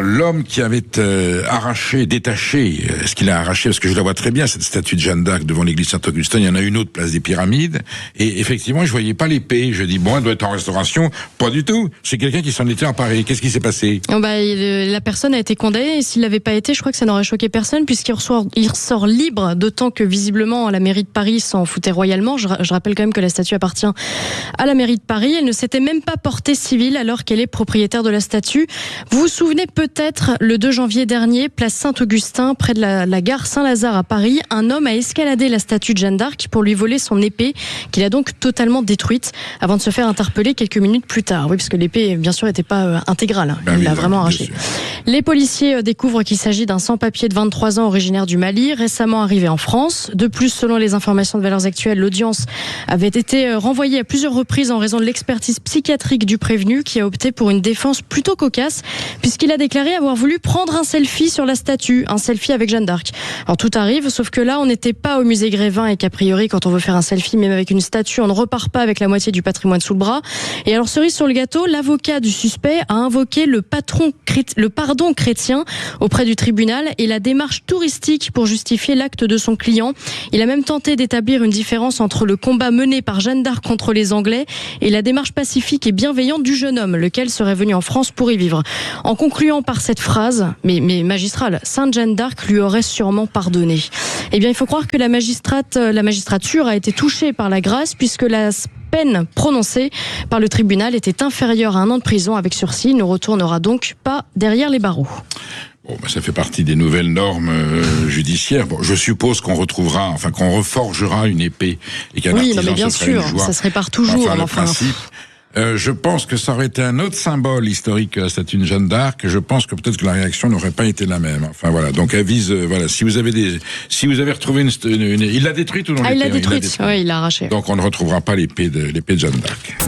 l'homme qui avait détaché, ce qu'il a arraché, parce que je la vois très bien, cette statue de Jeanne d'Arc devant l'église Saint-Augustin, il y en a une autre place des Pyramides, et effectivement, je voyais pas l'épée. Je dis, bon, elle doit être en restauration. Pas du tout. C'est quelqu'un qui s'en était emparé. Qu'est-ce qui s'est passé? La personne a été condamnée, et s'il l'avait pas été, je crois que ça n'aurait choqué personne, puisqu'il ressort libre, d'autant que visiblement la mairie de Paris s'en foutait royalement. Je rappelle quand même que la statue appartient à la mairie de Paris. Elle ne s'était même pas portée civile alors qu'elle est propriétaire de la statue. Vous vous souvenez peut-être, le 2 janvier dernier, place Saint-Augustin, près de la gare Saint-Lazare à Paris, un homme a escaladé la statue de Jeanne d'Arc pour lui voler son épée, qu'il a donc totalement détruite, avant de se faire interpeller quelques minutes plus tard. Oui, parce que l'épée, bien sûr, n'était pas intégrale. Il l'a vraiment arrachée. Les policiers découvrent qu'il s'agit d'un sans-papier de 23 ans originaire du Mali, récemment arrivé en France. De plus, selon les informations de Valeurs Actuelles, l'audience avait été renvoyée à plusieurs reprises en raison de l'expertise psychiatrique du prévenu, qui a opté pour une défense plutôt cocasse, puisqu'il a déclaré avoir voulu prendre un selfie sur la statue, un selfie avec Jeanne d'Arc. Alors tout arrive, sauf que là, on n'était pas au musée Grévin et qu'a priori, quand on veut faire un selfie, même avec une statue, on ne repart pas avec la moitié du patrimoine sous le bras. Et alors, cerise sur le gâteau, l'avocat du suspect a invoqué le pardon chrétien auprès du tribunal et la démarche touristique pour justifier l'acte de son client. Il a même tenté d'établir une différence entre le combat mené par Jeanne d'Arc contre les Anglais et la démarche pacifique et bienveillante du jeune homme, lequel serait venu en France pour y vivre. En concluant par cette phrase, mais magistrale, Sainte Jeanne d'Arc lui aurait sûrement pardonné. Eh bien, il faut croire que la magistrature a été touchée par la grâce, puisque la peine prononcée par le tribunal était inférieure à 1 an de prison avec sursis. Il ne retournera donc pas derrière les barreaux. Bon, ça fait partie des nouvelles normes judiciaires. Bon, je suppose qu'on reforgera une épée et qu'un artisan mais bien se fera une sûr, joie. ça se répare toujours. Le principe. Je pense que ça aurait été un autre symbole historique que la statue de Jeanne d'Arc. Je pense que peut-être que la réaction n'aurait pas été la même. Enfin voilà. Donc avise, si vous avez retrouvé il l'a détruite ou non? Il l'a détruite. Oui, il l'a arrachée. Donc on ne retrouvera pas l'épée de Jeanne d'Arc.